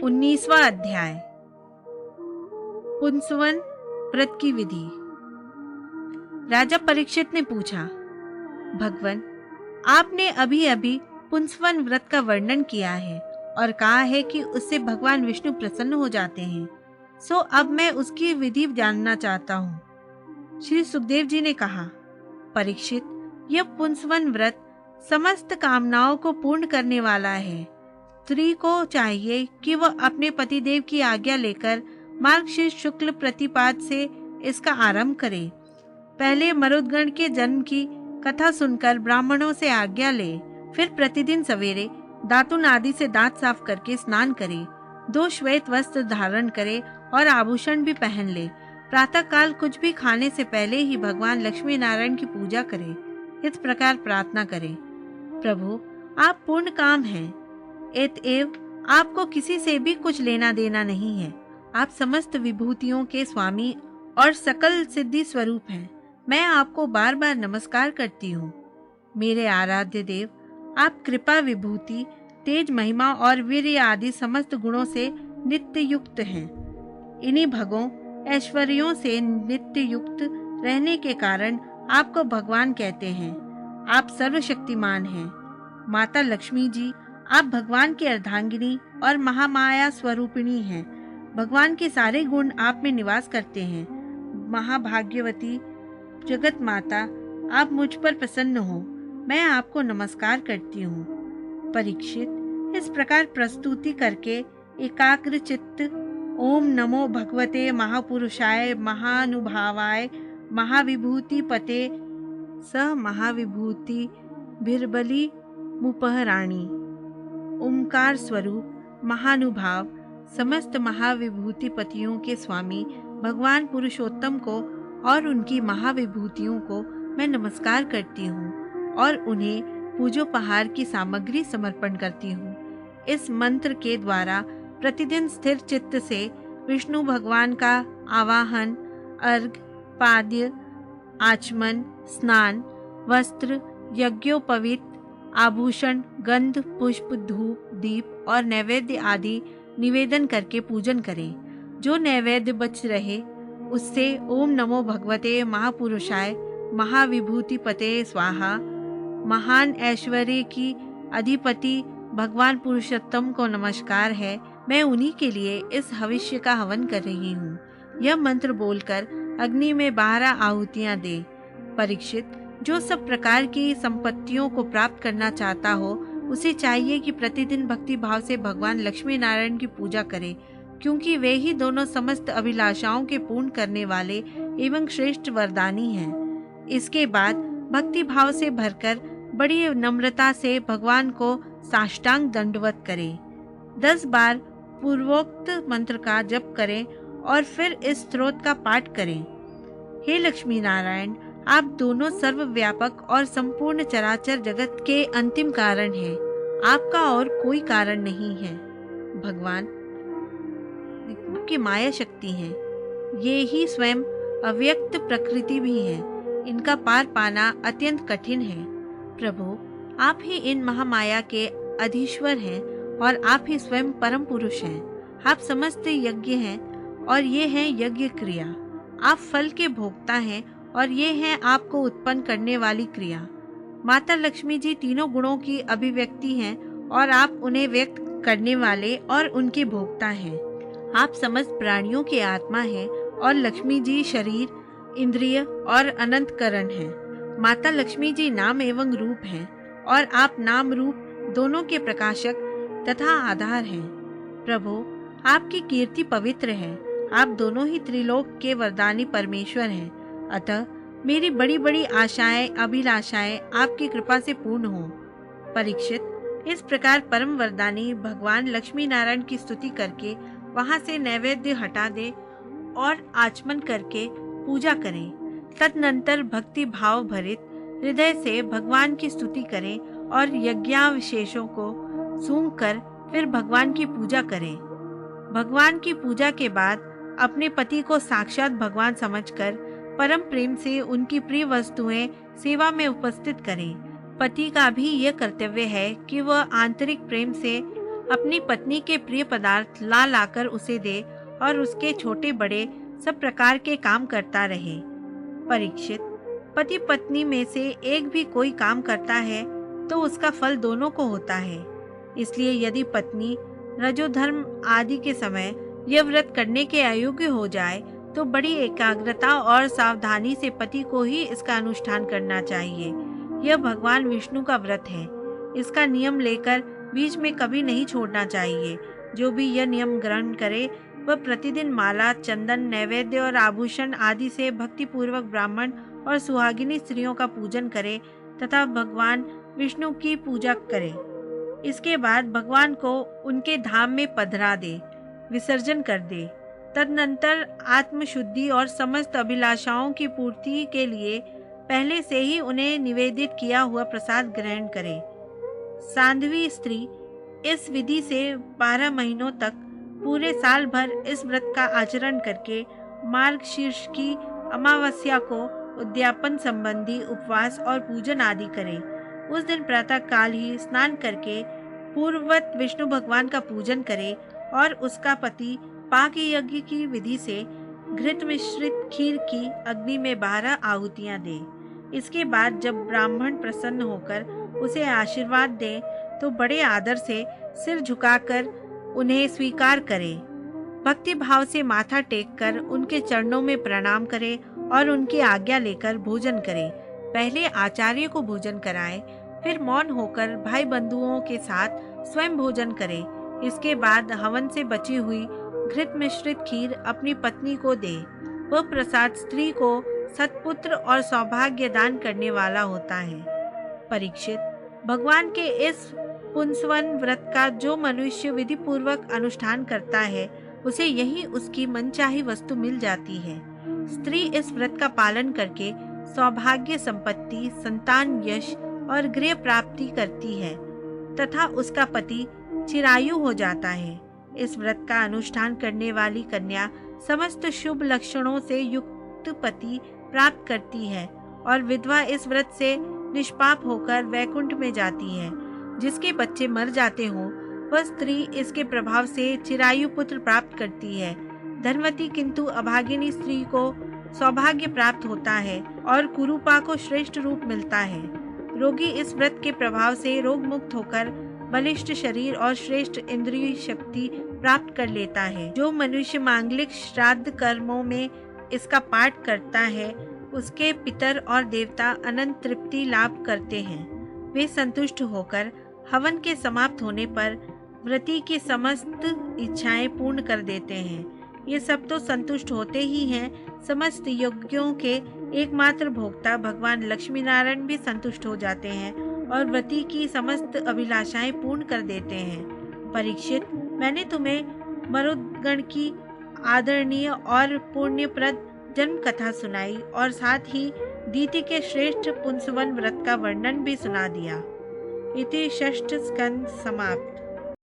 19वां अध्याय। पुंसवन व्रत की विधि। राजा परीक्षित ने पूछा, भगवन, आपने अभी अभी पुंसवन व्रत का वर्णन किया है और कहा है कि उससे भगवान विष्णु प्रसन्न हो जाते हैं। सो अब मैं उसकी विधि जानना चाहता हूँ। श्री सुखदेव जी ने कहा, परीक्षित, यह पुंसवन व्रत समस्त कामनाओं को पूर्ण करने वाला है। स्त्री को चाहिए कि वह अपने पतिदेव की आज्ञा लेकर मार्गशीर्ष शुक्ल प्रतिपाद से इसका आरंभ करे। पहले मरुदगण के जन्म की कथा सुनकर ब्राह्मणों से आज्ञा ले, फिर प्रतिदिन सवेरे दातुन आदि से दांत साफ करके स्नान करे, 2 श्वेत वस्त्र धारण करे और आभूषण भी पहन ले। प्रातः काल कुछ भी खाने से पहले ही भगवान लक्ष्मी नारायण की पूजा करे। इस प्रकार प्रार्थना करे, प्रभु, आप पूर्ण काम हैं, एतएव आपको किसी से भी कुछ लेना देना नहीं है। आप समस्त विभूतियों के स्वामी और सकल सिद्धि स्वरूप हैं। मैं आपको बार बार नमस्कार करती हूँ। मेरे आराध्य देव, आप कृपा, विभूति, तेज, महिमा और वीर्य आदि समस्त गुणों से नित्य युक्त हैं। इन्हीं भगों ऐश्वर्यों से नित्य युक्त रहने के कारण आपको भगवान कहते हैं। आप सर्वशक्तिमान हैं। माता लक्ष्मी जी, आप भगवान की अर्धांगिनी और महामाया स्वरूपिणी हैं। भगवान के सारे गुण आप में निवास करते हैं। महाभाग्यवती जगत माता, आप मुझ पर प्रसन्न हो। मैं आपको नमस्कार करती हूँ। परीक्षित, इस प्रकार प्रस्तुति करके एकाग्र चित्त ओम नमो भगवते महापुरुषाय महानुभावाय महाविभूति पते स महाविभूति बिरबली मुपहराणी ओंकार स्वरूप महानुभाव समस्त महाविभूति पतियों के स्वामी भगवान पुरुषोत्तम को और उनकी महाविभूतियों को मैं नमस्कार करती हूँ और उन्हें पूजोपहार की सामग्री समर्पण करती हूँ। इस मंत्र के द्वारा प्रतिदिन स्थिर चित्त से विष्णु भगवान का आवाहन, अर्घ, पाद्य, आचमन, स्नान, वस्त्र, यज्ञोपवीत, आभूषण, गंध, पुष्प, धूप, दीप और नैवेद्य आदि निवेदन करके पूजन करें। जो नैवेद्य बच रहे उससे ओम नमो भगवते महापुरुषाय महाविभूति पते स्वाहा, महान ऐश्वर्य की अधिपति भगवान पुरुषोत्तम को नमस्कार है। मैं उन्हीं के लिए इस हविष्य का हवन कर रही हूँ। यह मंत्र बोलकर अग्नि में 12 आहुतियाँ दे। परीक्षित, जो सब प्रकार की संपत्तियों को प्राप्त करना चाहता हो उसे चाहिए कि प्रतिदिन भक्ति भाव से भगवान लक्ष्मी नारायण की पूजा करे, क्योंकि वे ही दोनों समस्त अभिलाषाओं के पूर्ण करने वाले एवं श्रेष्ठ वरदानी हैं। इसके बाद भक्ति भाव से भरकर बड़ी नम्रता से भगवान को साष्टांग दंडवत करें। 10 बार पूर्वोक्त मंत्र का जप करें और फिर इस स्तोत्र का पाठ करें। हे लक्ष्मी नारायण, आप दोनों सर्वव्यापक और संपूर्ण चराचर जगत के अंतिम कारण हैं। आपका और कोई कारण नहीं है। भगवान आपकी माया शक्ति हैं। ये ही स्वयं अव्यक्त प्रकृति भी हैं। इनका पार पाना अत्यंत कठिन है। प्रभु, आप ही इन महामाया के अधीश्वर हैं और आप ही स्वयं परम पुरुष हैं। आप समस्त यज्ञ हैं और ये हैं यज्ञ क्रिया। आप फल के भोक्ता हैं और ये हैं आपको उत्पन्न करने वाली क्रिया। माता लक्ष्मी जी तीनों गुणों की अभिव्यक्ति हैं और आप उन्हें व्यक्त करने वाले और उनके भोक्ता हैं। आप समस्त प्राणियों के आत्मा हैं और लक्ष्मी जी शरीर, इंद्रिय और अनंतकरण हैं। माता लक्ष्मी जी नाम एवं रूप हैं और आप नाम रूप दोनों के प्रकाशक तथा आधार हैं। प्रभु, आपकी कीर्ति पवित्र है। आप दोनों ही त्रिलोक के वरदानी परमेश्वर हैं। अतः मेरी बड़ी बड़ी आशाएं, अभिलाषाएं आपकी कृपा से पूर्ण हो। परीक्षित, इस प्रकार परम वरदानी भगवान लक्ष्मी नारायण की स्तुति करके वहां से नैवेद्य हटा दे और आचमन करके पूजा करें। तदनंतर भक्ति भाव भरित हृदय से भगवान की स्तुति करें और यज्ञावशेषों को सूंघकर फिर भगवान की पूजा करें। भगवान की पूजा के बाद अपने पति को साक्षात भगवान समझकर परम प्रेम से उनकी प्रिय वस्तुएं सेवा में उपस्थित करें। पति का भी यह कर्तव्य है कि वह आंतरिक प्रेम से अपनी पत्नी के प्रिय पदार्थ ला लाकर उसे दे और उसके छोटे बड़े सब प्रकार के काम करता रहे। परीक्षित, पति पत्नी में से एक भी कोई काम करता है तो उसका फल दोनों को होता है। इसलिए यदि पत्नी रजोधर्म आदि के समय यह व्रत करने के अयोग्य हो जाए तो बड़ी एकाग्रता और सावधानी से पति को ही इसका अनुष्ठान करना चाहिए। यह भगवान विष्णु का व्रत है। इसका नियम लेकर बीच में कभी नहीं छोड़ना चाहिए। जो भी यह नियम ग्रहण करे वह प्रतिदिन माला, चंदन, नैवेद्य और आभूषण आदि से भक्तिपूर्वक ब्राह्मण और सुहागिनी स्त्रियों का पूजन करे तथा भगवान विष्णु की पूजा करे। इसके बाद भगवान को उनके धाम में पधरा दे, विसर्जन कर दे। तदनंतर आत्मशुद्धि और समस्त अभिलाषाओं की पूर्ति के लिए पहले से ही उन्हें निवेदित किया हुआ प्रसाद ग्रहण करे। साध्वी स्त्री इस विधि से 12 महीनों तक पूरे साल भर इस व्रत का आचरण करके मार्गशीर्ष की अमावस्या को उद्यापन संबंधी उपवास और पूजन आदि करे। उस दिन प्रातः काल ही स्नान करके पूर्ववत विष्णु भगवान का पूजन करे और उसका पति पाक यज्ञ की विधि से घृत मिश्रित खीर की अग्नि में 12 आहुतियां दे। इसके बाद जब ब्राह्मण प्रसन्न होकर उसे आशीर्वाद दे तो बड़े आदर से सिर झुकाकर उन्हें स्वीकार करे। भक्ति भाव से माथा टेककर उनके चरणों में प्रणाम करे और उनकी आज्ञा लेकर भोजन करे। पहले आचार्य को भोजन कराए, फिर मौन होकर भाई बंधुओं के साथ स्वयं भोजन करे। इसके बाद हवन से बची हुई घृत मिश्रित खीर अपनी पत्नी को दे। वह प्रसाद स्त्री को सत्पुत्र और सौभाग्य दान करने वाला होता है। परीक्षित, भगवान के इस पुंसवन व्रत का जो मनुष्य विधि पूर्वक अनुष्ठान करता है उसे यही उसकी मनचाही वस्तु मिल जाती है। स्त्री इस व्रत का पालन करके सौभाग्य, संपत्ति, संतान, यश और गृह प्राप्ति करती है तथा उसका पति चिरायु हो जाता है। इस व्रत का अनुष्ठान करने वाली कन्या समस्त शुभ लक्षणों से युक्त पति प्राप्त करती है और विधवा इस व्रत से निष्पाप होकर वैकुंठ में जाती है। जिसके बच्चे मर जाते हों वह स्त्री इसके प्रभाव से चिरायु पुत्र प्राप्त करती है। धनवती किंतु अभागिनी स्त्री को सौभाग्य प्राप्त होता है और कुरूपा को श्रेष्ठ रूप मिलता है। रोगी इस व्रत के प्रभाव से रोग मुक्त होकर बलिष्ठ शरीर और श्रेष्ठ इंद्रिय शक्ति प्राप्त कर लेता है। जो मनुष्य मांगलिक श्राद्ध कर्मों में इसका पाठ करता है उसके पितर और देवता अनंत तृप्ति लाभ करते हैं। वे संतुष्ट होकर हवन के समाप्त होने पर व्रती की समस्त इच्छाएं पूर्ण कर देते हैं। ये सब तो संतुष्ट होते ही हैं, समस्त यज्ञों के एकमात्र भोक्ता भगवान लक्ष्मी नारायण भी संतुष्ट हो जाते हैं और व्रती की समस्त अभिलाषाएं पूर्ण कर देते हैं। परीक्षित, मैंने तुम्हें मरुदगण की आदरणीय और पुण्यप्रद जन्म कथा सुनाई और साथ ही दीति के श्रेष्ठ पुंसवन व्रत का वर्णन भी सुना दिया। इति षष्ठ स्कंद समाप्त।